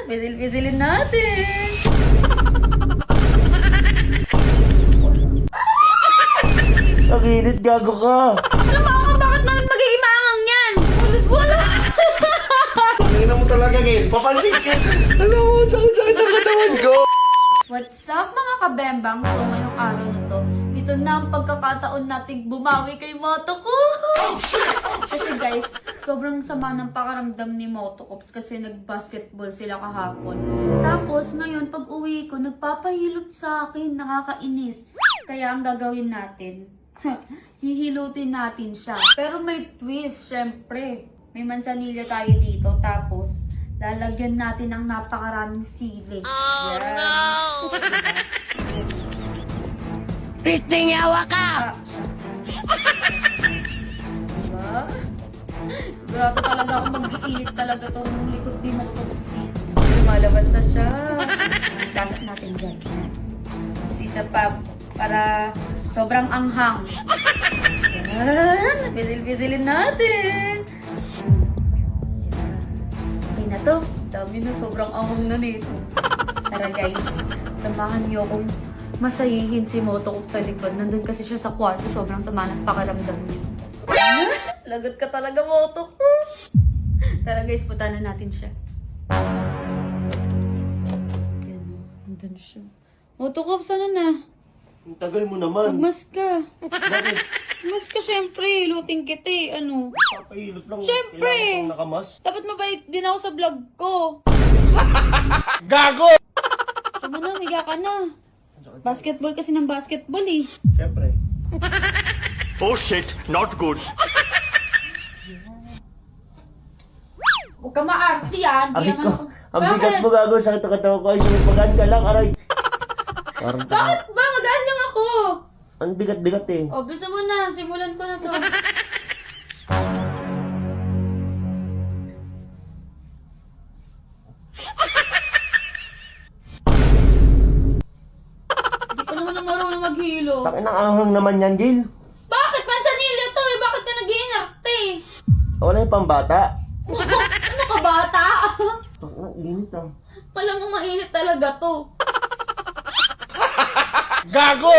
Pisil-pisilin natin. Ang init, gago ka. Alam mo ako, bakit namin mag-iimangang yan? Wala. Tingnan mo talaga, Gil. Papansin ka. Alam mo, sakit-sakit ang katawan ko. What's up mga kabembang? So ngayong araw na to, ito na ang pagkakataon nating bumawi kay Motoco. Kasi guys, sobrang sama ng pakaramdam ni Motocops kasi nag-basketball sila kahapon. Tapos ngayon pag uwi ko, nagpapahilot sa akin, nakakainis. Kaya ang gagawin natin, hihilutin natin siya. Pero may twist, syempre. May mansanilya tayo dito, tapos lalagyan natin ng napakaraming sili. Oh, yan. No! Pitingawa ka! Diba? Sigurado talaga ako mag-iinit talaga itong likod ni Motocops dito. Lumalabas na siya. Kasak natin dyan. Sisa pa para sobrang anghang. Yan. Pisil-pisilin natin. Okay na to. Dami na, sobrang anghang na nito. Tara guys, samahan niyo akong masayihin si Motocops sa likod. Nandun kasi siya sa kwarto, sobrang sama ng pakaramdam niya. Lagot ka talaga, Motocops. Tara guys, putanan natin siya. Yan, nandun siya. Motocops, ano na? Ang tagal mo naman. Magmas ka. Bakit? Mas ka syempre, luting kita eh. Ano? Papahilot lang. Syempre. Kailangan kang nakamas. Dapat mabait din ako sa vlog ko. Gago! Sama na, miga ka na. Basketball kasi ng basketball eh. Syempre. Oh shit, not good. Huwag ka maarte ah. Ang bigat mo, gago. Sakit ang katawan ko. Ay, sumapagaan ka lang, aray. Parang Bakit ba? Magaan lang ako. ang bigat-bigat eh. O, bisa mo na. Simulan ko na to. Hindi ko naman marunong maghilo. Takin ang anghang naman yan, Gil. Bakit? Mansanilya to eh. Bakit ka nag-iinarte? Wala yung pambata. Ano ka bata? Ang init ah. Malamang mainit talaga to. Gago!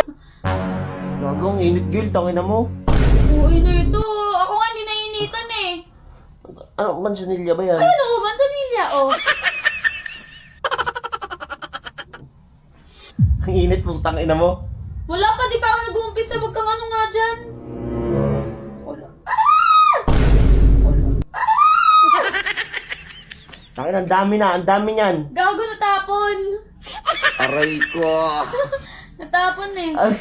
Gago, ang init, Gil. Tangin na mo. Uy na ito. Ako nga hindi nainitan eh. Ano, mansanilya ba yan? Ayun o, mansanilya o. Ang init, putang ina mo. Wala pa, di pa ako nag-uumpisa. Huwag kang ano nga dyan. Wala. Tangin, ang dami na. Ang dami niyan. Gago natapon. Aray ko. Natapon eh. Ay.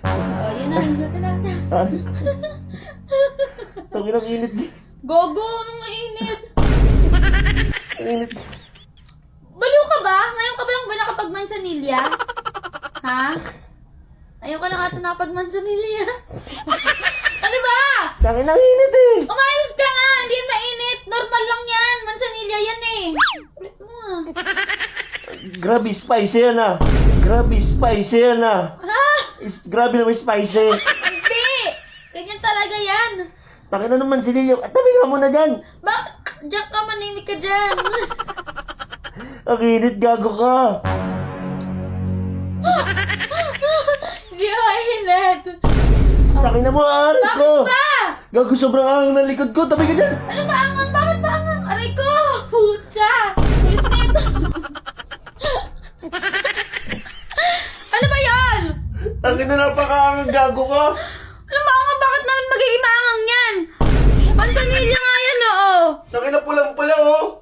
Oh, yun na. Natin. Ay. Tangin, ang init. Gogo, anong mainit? Ang init. Baliw ka ba? Ngayon ka ba lang ba nakapag-mansanilya? Ha? Ayaw ka lang ata nakapag-mansanilya. Ano ba? Tangin, ang init eh. Umayos ka nga! Hindi yan mainit! Normal lang yan! Mansanilya yan eh! Ulit mo ah. Grabe, spicy yan ah. Grabe, spicy yan ah. Ha? Grabe naman spicy. Hindi! Ganyan talaga yan! Tangin na naman sinilyo. At tabi ka muna dyan. Bakit? Diyan ka, manimik ka dyan! Ang init, gago ka. Hindi ako mainit! Tangin na mo, aray ko. Bakit ba? Gago, sobrang angang ng likod ko. Tabi ka dyan. Ano ba angang? Bakit ba angang? Aray ko! Pucha! Ulit na ito! Ano ba yan? Tangin na napakaangang, gago ka. Ano ba angang? Bakit namin mag-iimangang yan? Mansanilya nga yan oo! Tangin na pulang-pula oh.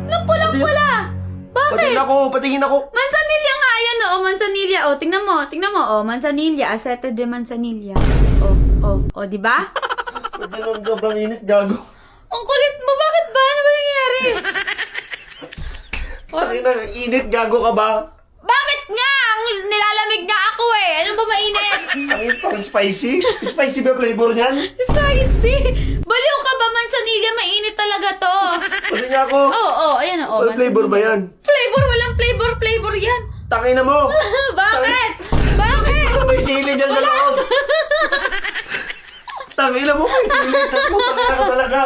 Anong pulang-pula? Bakit? Patingin ako, patingin ako. Mansanilya nga yan oo! Mansanilya oh! Tingnan mo oh! Mansanilya! Acete de mansanilya. Oh, di ba? Ba't ganun sobrang init, gago? Ang kulit mo! Bakit ba? Ano ba nangyari? Tangin na, init, gago ka ba? Bakit nga? Nilalamig nga ako eh! Ano ba mainit? Tangin, parang spicy. Spicy ba flavor niyan? Spicy! Baliw ka ba? Mansanilya, mainit talaga to. Patingin ako. Oo, ayan o. Ano flavor ba yan? Flavor? Walang flavor yan. Tangin na mo. Bakit? Bakit? May sili dyan sa loob. Tangin na mo, may sili. Tangin na ka talaga.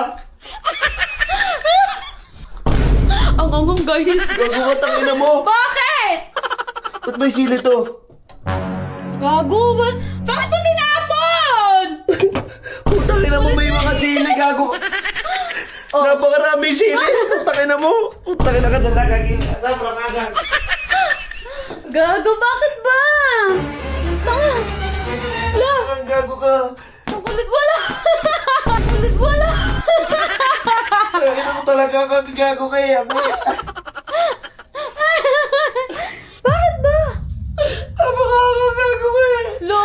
Ang angang guys. Gago ka, tangina mo. Bakit? Ba't may sili to? Gago ba? Bakit mo tinapon? Putang ina mo, may mga sili, gago. Oh. Napakarami sili. Putang ina mo. Putang ina ka talaga, Gil. Sobrang agang. Gago, bakit ba? Tanga. Wala. Ang gago ka. Ang kulit wala. Ang kulit wala. Tangina mo talaga, gago kaya. Bakit ba? Napakakagago ka eh. Lo.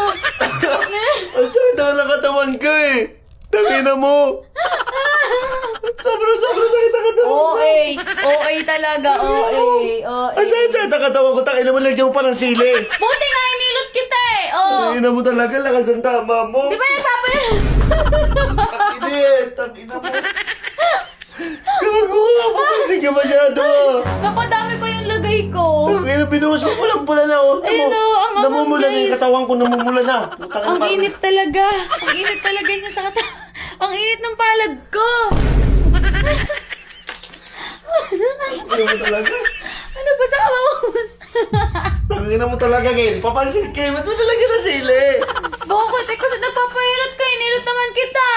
Ang sakit ang katawan ko eh. Tangina mo. Sobrang sakit ang katawan ko. OA talaga, OA. Ang sakit ang katawan ko. Tangina mo, lagyan mo pa ng sili. Buti nga inilot kita eh. Oh. Tangina mo talaga, lakas ang tama mo. Di ba nasabi? Ang init. Tangina mo. Gago ka. Papasig ka masyado. Napadami pa yung lagay ko. Tangina, binuhos mo. Pulang-pula na. Oh. Ayun, oh, ang namumula na guys. yung katawan ko. Namumula na. Putang ina, Ang parang- init talaga. Ang init talaga niya sa kata. Ang init ng palad ko. Tangina mo talaga. Ano ba sa kamamon? Tangina mo talaga, Gail. Papansin kayo. Ba't mo nalagyan ng sili? Bakit? Eh kasi nagpapahirot ka. Inilot naman kita.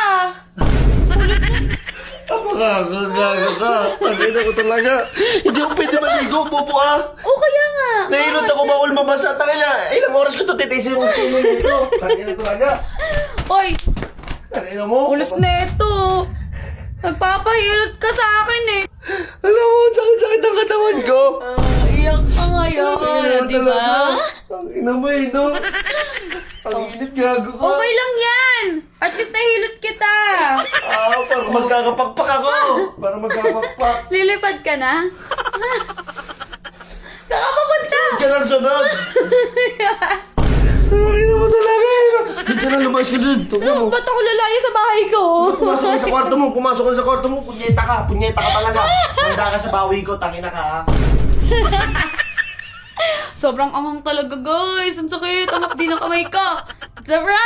Napakagago ka. Tangina ko talaga. Hindi ako pwede maligo. Bobo ah. O kaya nga. Nahilot ako bawal mabasa. Tangina. Ilang oras ko ito titisin yung sili nito. Tangina talaga. Oy, Tangina mo. ulit na ito. Nagpapahirot ka sa akin eh. Alam mo, sakit-sakit ang katawan ko. Iyak ka ngayon, di ba? Tangina mo eh, no? Ang init, gago ka. Okay lang yan. At least nahilot kita. Parang magkakapakpak ako. Parang magkakapakpak. Lilipad ka na? Saan ka papunta? Diyan ang sunod. Tangina mo talaga. Diyan lang, lumayas ka dun. Tungin mo. Ba't ako lalaya sa bahay ko? Pumasok ka sa kwarto mo, pumasok ka sa kwarto mo, punyeta ka talaga. Handa ka sa bawi ko, tangina ka ha. Sobrang angang talaga guys. Ang sakit. Ang hapdi ng kamay ko. Zara!